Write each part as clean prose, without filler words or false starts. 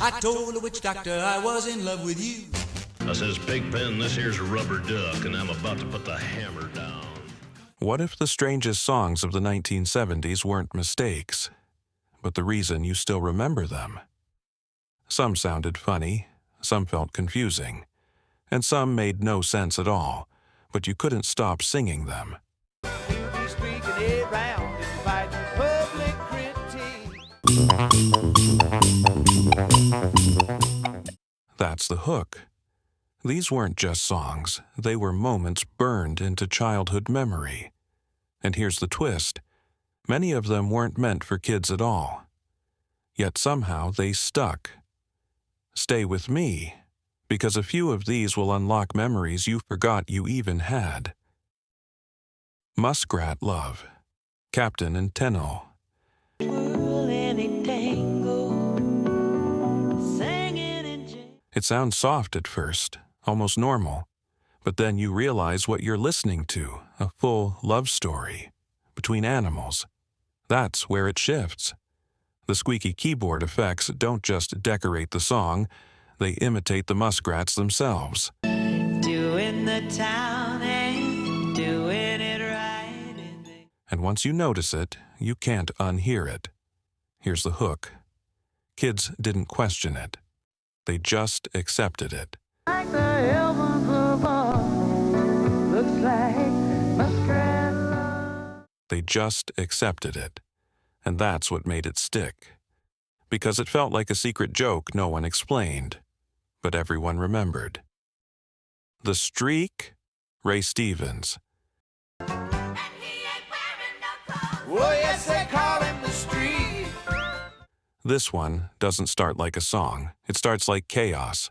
I told the witch doctor I was in love with you. I says, Pigpen, this here's a rubber duck, and I'm about to put the hammer down. What if the strangest songs of the 1970s weren't mistakes, but the reason you still remember them? Some sounded funny, some felt confusing, and some made no sense at all, but you couldn't stop singing them. That's the hook. These weren't just songs, they were moments burned into childhood memory. And here's the twist. Many of them weren't meant for kids at all. Yet somehow they stuck. Stay with me, because a few of these will unlock memories you forgot you even had. Muskrat Love, Captain and Tennille. It sounds soft at first, almost normal, but then you realize what you're listening to, a full love story between animals. That's where it shifts. The squeaky keyboard effects don't just decorate the song, they imitate the muskrats themselves. Doing the town and doing it right. And once you notice it, you can't unhear it. Here's the hook. Kids didn't question it. They just accepted it. Like the heavens above, looks like muskrat love. They just accepted it. And that's what made it stick. Because it felt like a secret joke no one explained, but everyone remembered. The Streak, Ray Stevens. And he ain't wearing no clothes. Oh, yes, they call him the Streak. This one doesn't start like a song. It starts like chaos.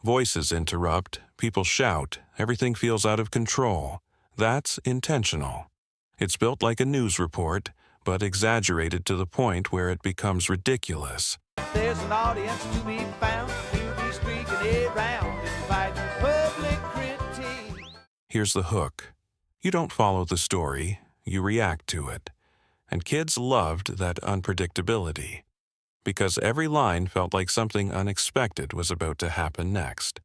Voices interrupt, people shout, everything feels out of control. That's intentional. It's built like a news report, but exaggerated to the point where it becomes ridiculous. There's an audience to be found. You'll be streaking it round, inviting public critique. Here's the hook. You don't follow the story, you react to it. And kids loved that unpredictability, because every line felt like something unexpected was about to happen next.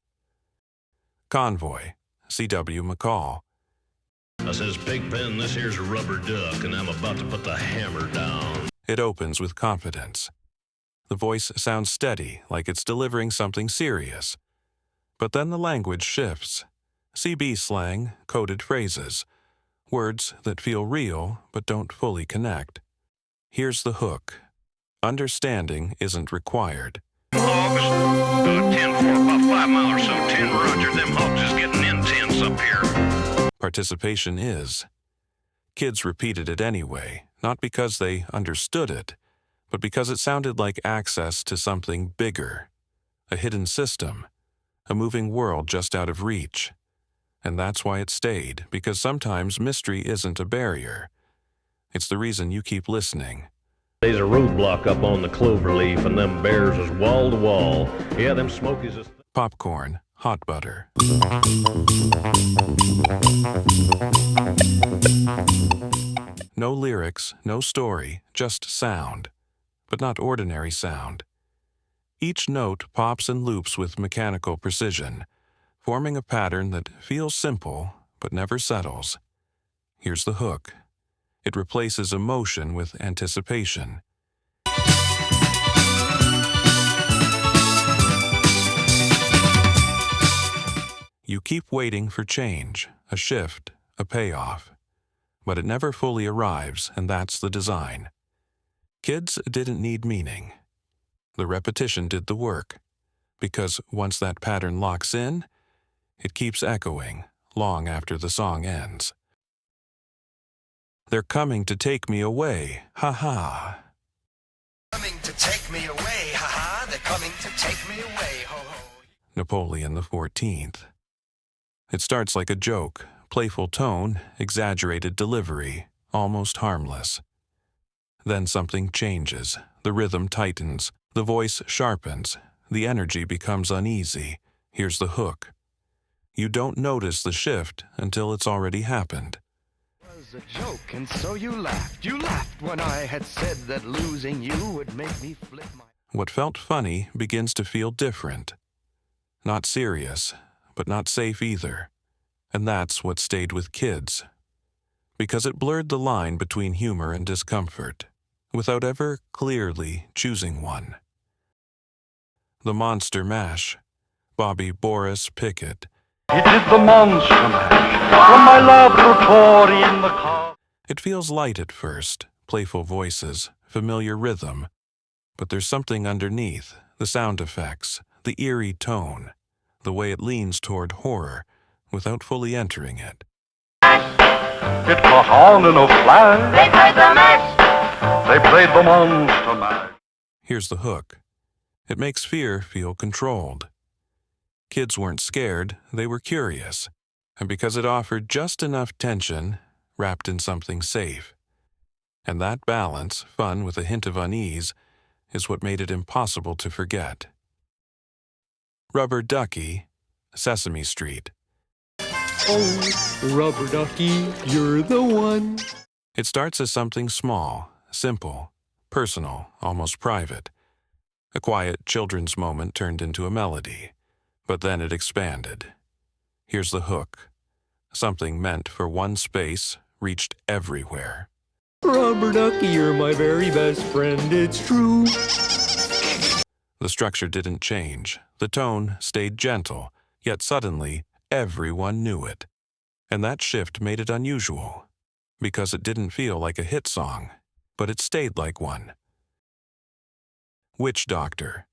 Convoy, C.W. McCall. I says, Pigpen, this here's a rubber duck, and I'm about to put the hammer down. It opens with confidence. The voice sounds steady, like it's delivering something serious. But then the language shifts. CB slang, coded phrases, words that feel real but don't fully connect. Here's the hook. Understanding isn't required. Hogs, 10 for about 5 miles or so, 10 Roger, them hogs is getting intense up here. Participation is. Kids repeated it anyway, not because they understood it, but because it sounded like access to something bigger, a hidden system, a moving world just out of reach. And that's why it stayed, because sometimes mystery isn't a barrier. It's the reason you keep listening. There's a roadblock up on the cloverleaf, and them bears is wall to wall. Yeah, them smokies is... Popcorn, hot butter. No lyrics, no story, just sound. But not ordinary sound. Each note pops and loops with mechanical precision, forming a pattern that feels simple but never settles. Here's the hook. It replaces emotion with anticipation. You keep waiting for change, a shift, a payoff. But it never fully arrives, and that's the design. Kids didn't need meaning. The repetition did the work, because once that pattern locks in, it keeps echoing long after the song ends. They're coming to take me away, ha-ha. Coming to take me away, ha-ha. They're coming to take me away, ho-ho. Napoleon XIV. It starts like a joke, playful tone, exaggerated delivery, almost harmless. Then something changes, the rhythm tightens, the voice sharpens, the energy becomes uneasy. Here's the hook. You don't notice the shift until it's already happened. It was a joke, and so you laughed. You laughed when I had said that losing you would make me flip my... What felt funny begins to feel different. Not serious, but not safe either. And that's what stayed with kids. Because it blurred the line between humor and discomfort, without ever clearly choosing one. The Monster Mash, Bobby Boris Pickett. It is the Monster Mash from my laboratory in the car. It feels light at first, playful voices, familiar rhythm. But there's something underneath, the sound effects, the eerie tone, the way it leans toward horror without fully entering it. It caught on in a flash. They played the mash. They played the Monster Mash. Here's the hook. It makes fear feel controlled. Kids weren't scared, they were curious. And because it offered just enough tension, wrapped in something safe. And that balance, fun with a hint of unease, is what made it impossible to forget. Rubber Ducky, Sesame Street. Oh, Rubber Ducky, you're the one. It starts as something small, simple, personal, almost private. A quiet children's moment turned into a melody, but then it expanded. Here's the hook. Something meant for one space reached everywhere. Rubber Ducky, you're my very best friend, it's true. The structure didn't change. The tone stayed gentle, yet suddenly everyone knew it. And that shift made it unusual, because it didn't feel like a hit song, but it stayed like one. Witch Doctor,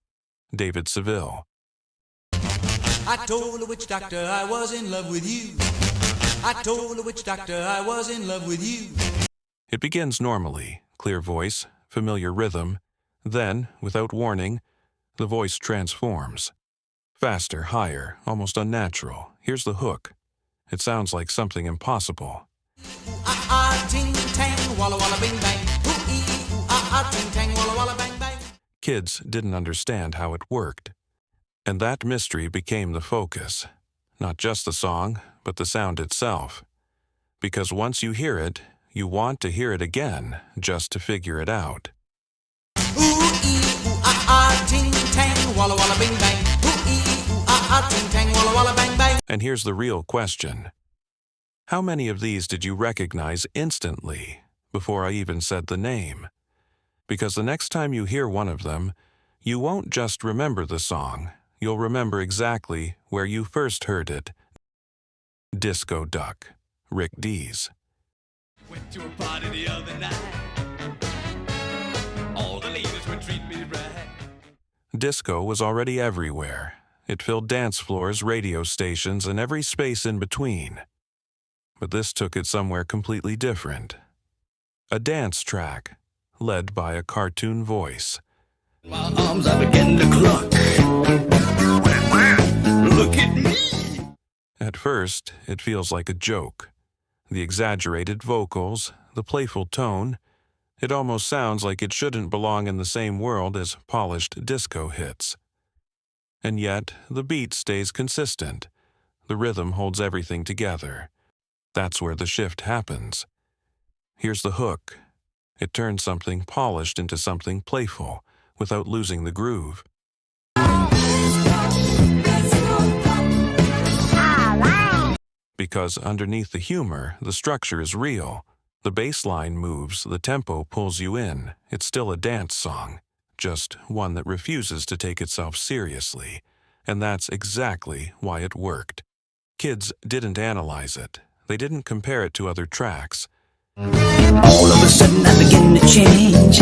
David Seville. I told the witch doctor I was in love with you. I told the witch doctor I was in love with you. It begins normally, clear voice, familiar rhythm. Then, without warning, the voice transforms. Faster, higher, almost unnatural. Here's the hook. It sounds like something impossible. Ting tang, walla walla bing bang. Ting tang, walla walla bang bang. Kids didn't understand how it worked. And that mystery became the focus. Not just the song, but the sound itself. Because once you hear it, you want to hear it again, just to figure it out. Ting tang, walla walla bing bang. Ting tang, walla walla bang bang. And here's the real question. How many of these did you recognize instantly, before I even said the name? Because the next time you hear one of them, you won't just remember the song, you'll remember exactly where you first heard it. Disco Duck, Rick Dees. Went to a party the other night. All the ladies would treat me right. Disco was already everywhere. It filled dance floors, radio stations, and every space in between. But this took it somewhere completely different. A dance track, led by a cartoon voice. My arms I begin to cluck. Look at me. At first, it feels like a joke. The exaggerated vocals, the playful tone, it almost sounds like it shouldn't belong in the same world as polished disco hits. And yet, the beat stays consistent. The rhythm holds everything together. That's where the shift happens. Here's the hook. It turns something polished into something playful, without losing the groove. Because underneath the humor, the structure is real. The bass line moves, the tempo pulls you in. It's still a dance song, just one that refuses to take itself seriously. And that's exactly why it worked. Kids didn't analyze it. They didn't compare it to other tracks. All of a sudden I begin to change.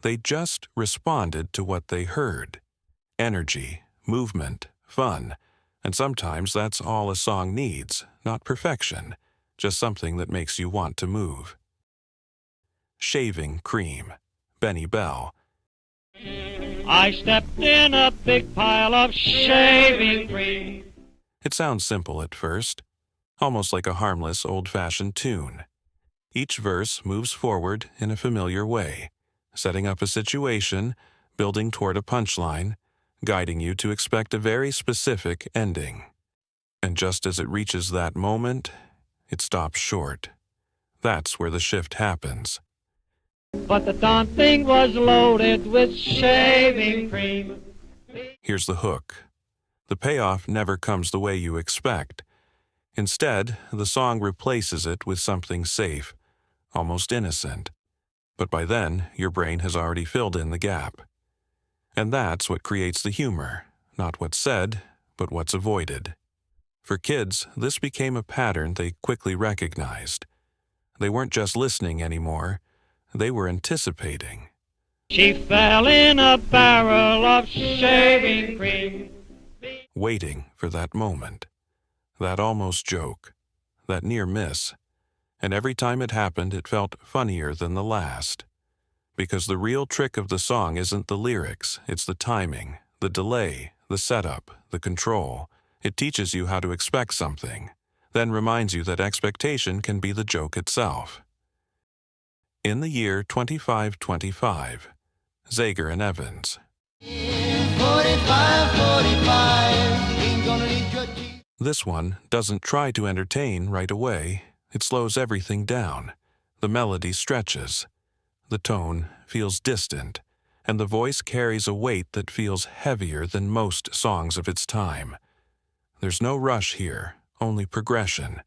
They just responded to what they heard. Energy, movement, fun. And sometimes that's all a song needs, not perfection, just something that makes you want to move. Shaving Cream, Benny Bell. I stepped in a big pile of shaving cream. It sounds simple at first, almost like a harmless, old-fashioned tune. Each verse moves forward in a familiar way, setting up a situation, building toward a punchline, guiding you to expect a very specific ending. And just as it reaches that moment, it stops short. That's where the shift happens. but the darn thing was loaded with shaving cream. Here's the hook. The payoff never comes the way you expect. Instead, the song replaces it with something safe, almost innocent. But by then, your brain has already filled in the gap. And that's what creates the humor, not what's said, but what's avoided. For kids, this became a pattern they quickly recognized. They weren't just listening anymore, they were anticipating. She fell in a barrel of shaving cream. Waiting for that moment, that almost joke, that near miss. And every time it happened, it felt funnier than the last. Because the real trick of the song isn't the lyrics, it's the timing, the delay, the setup, the control. It teaches you how to expect something, then reminds you that expectation can be the joke itself. In the year 2525, Zager and Evans. This one doesn't try to entertain right away. It slows everything down. The melody stretches. The tone feels distant, and the voice carries a weight that feels heavier than most songs of its time. There's no rush here, only progression,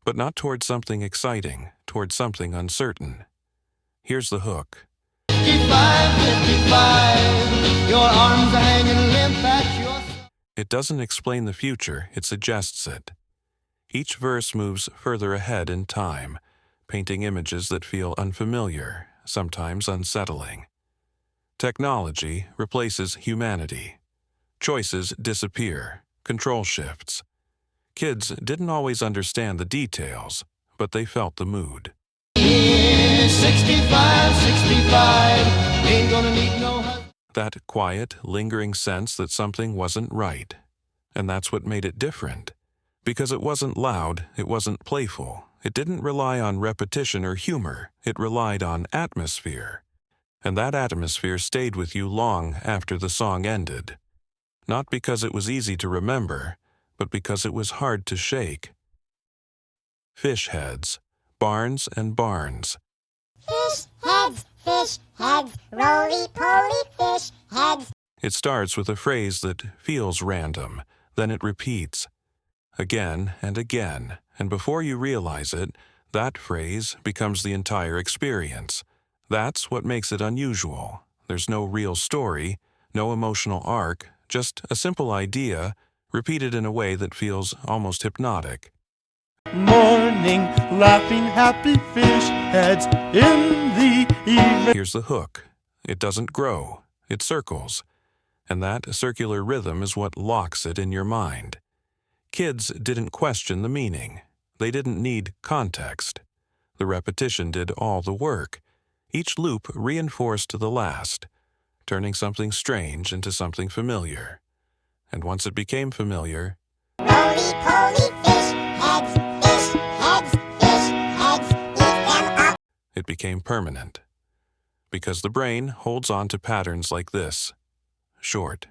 but not towards something exciting, towards something uncertain. Here's the hook. 55, 55, your arms are hanging limp at your... It doesn't explain the future, it suggests it. Each verse moves further ahead in time, painting images that feel unfamiliar, sometimes unsettling. Technology replaces humanity. Choices disappear, control shifts. Kids didn't always understand the details, but they felt the mood. 65, 65, ain't gonna need no husband. That quiet, lingering sense that something wasn't right. And that's what made it different. Because it wasn't loud, it wasn't playful. It didn't rely on repetition or humor. It relied on atmosphere. And that atmosphere stayed with you long after the song ended. Not because it was easy to remember, but because it was hard to shake. Fish heads, Barnes and Barnes. Fish heads, roly-poly fish heads. It starts with a phrase that feels random, then it repeats again and again, and before you realize it, that phrase becomes the entire experience. That's what makes it unusual. There's no real story, no emotional arc, just a simple idea repeated in a way that feels almost hypnotic. Morning, laughing, happy fish heads in the evening. Here's the hook. It doesn't grow, it circles. And that circular rhythm is what locks it in your mind. Kids didn't question the meaning. They didn't need context. The repetition did all the work. Each loop reinforced the last, turning something strange into something familiar. And once it became familiar, Roly-poly fish heads, fish heads, fish heads, eat them up. It became permanent. Because the brain holds on to patterns like this. Short,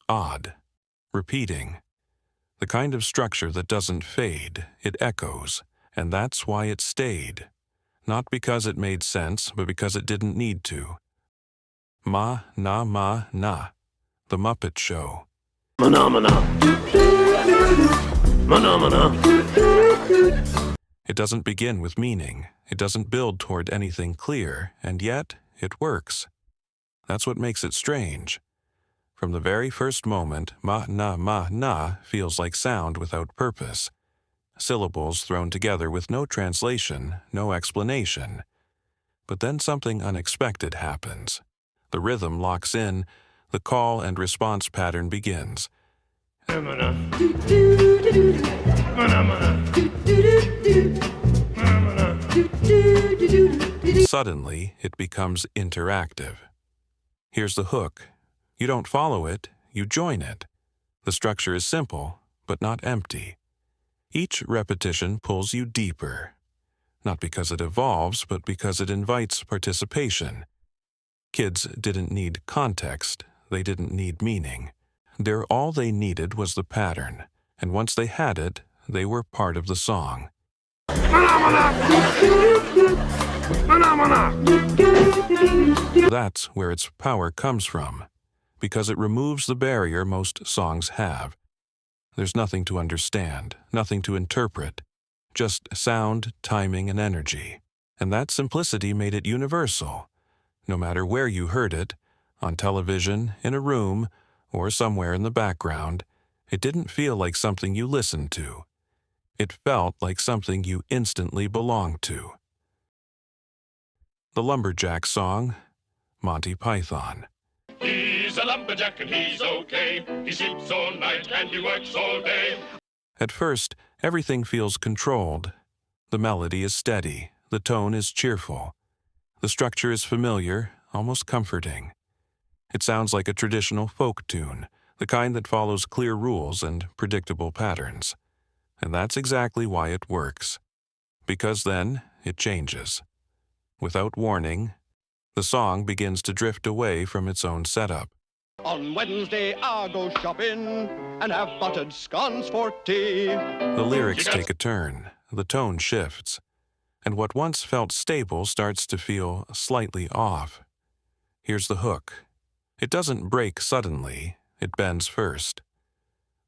odd, repeating. The kind of structure that doesn't fade, it echoes, and that's why it stayed. Not because it made sense, but because it didn't need to. Ma, na, The Muppet Show. Phenomena. It doesn't begin with meaning. It doesn't build toward anything clear, and yet it works. That's what makes it strange. From the very first moment, ma, na feels like sound without purpose. Syllables thrown together with no translation, no explanation. But then something unexpected happens. The rhythm locks in, the call and response pattern begins. Suddenly, it becomes interactive. Here's the hook. You don't follow it, you join it. The structure is simple, but not empty. Each repetition pulls you deeper. Not because it evolves, but because it invites participation. Kids didn't need context, they didn't need meaning. All they needed was the pattern, and once they had it, they were part of the song. Phenomena! That's where its power comes from, because it removes the barrier most songs have. There's nothing to understand, nothing to interpret, just sound, timing, and energy. And that simplicity made it universal. No matter where you heard it, on television, in a room, or somewhere in the background, it didn't feel like something you listened to. It felt like something you instantly belonged to. The Lumberjack Song, Monty Python. He's a lumberjack and he's okay. He sleeps all night and he works all day. At first, everything feels controlled. The melody is steady, the tone is cheerful. The structure is familiar, almost comforting. It sounds like a traditional folk tune, the kind that follows clear rules and predictable patterns. And that's exactly why it works. Because then, it changes. Without warning, the song begins to drift away from its own setup. On Wednesday I'll go shopping and have buttered scones for tea. The lyrics take a turn, the tone shifts, and what once felt stable starts to feel slightly off. Here's the hook. It doesn't break suddenly, it bends first.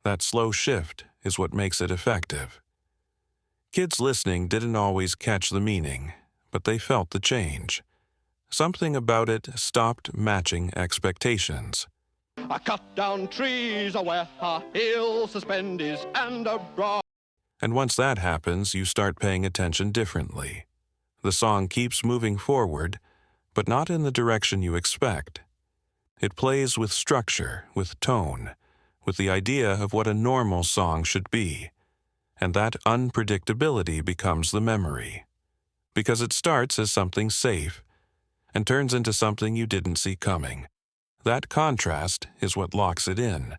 That slow shift is what makes it effective. Kids listening didn't always catch the meaning, but they felt the change. Something about it stopped matching expectations. I cut down trees where a hill suspended and a broad. And once that happens, you start paying attention differently. The song keeps moving forward, but not in the direction you expect. It plays with structure, with tone, with the idea of what a normal song should be. And that unpredictability becomes the memory. Because it starts as something safe and turns into something you didn't see coming. That contrast is what locks it in.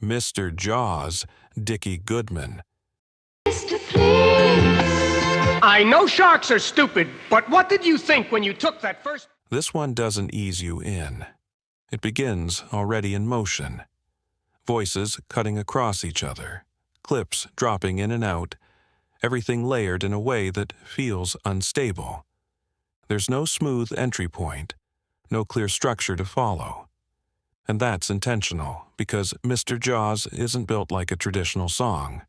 Mr. Jaws, Dickie Goodman. I know sharks are stupid, but what did you think when you took that first... This one doesn't ease you in. It begins already in motion. Voices cutting across each other, clips dropping in and out, everything layered in a way that feels unstable. There's no smooth entry point, no clear structure to follow. And that's intentional, because Mr. Jaws isn't built like a traditional song.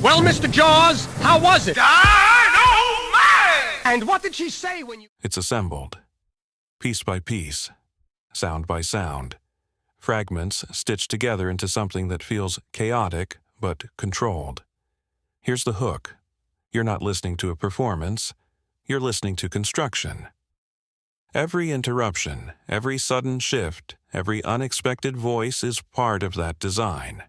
Well, Mr. Jaws, how was it? Dynamite! And what did she say when you... It's assembled, piece by piece, sound by sound, fragments stitched together into something that feels chaotic but controlled. Here's the hook. You're not listening to a performance, you're listening to construction. Every interruption, every sudden shift, every unexpected voice is part of that design.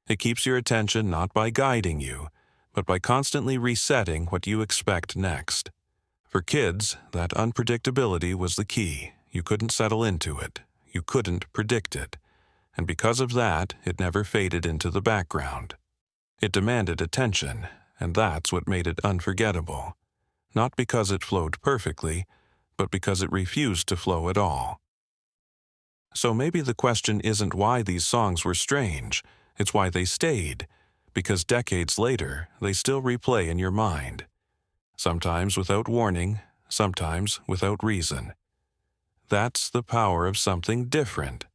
It keeps your attention not by guiding you, but by constantly resetting what you expect next. For kids, that unpredictability was the key. You couldn't settle into it. You couldn't predict it. And because of that, it never faded into the background. It demanded attention, and that's what made it unforgettable. Not because it flowed perfectly, but because it refused to flow at all. So maybe the question isn't why these songs were strange, it's why they stayed, because decades later, they still replay in your mind. Sometimes without warning, sometimes without reason. That's the power of something different.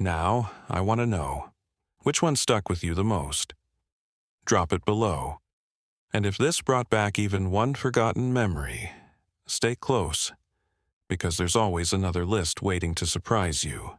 Now, I want to know, which one stuck with you the most? Drop it below. And if this brought back even one forgotten memory, stay close, because there's always another list waiting to surprise you.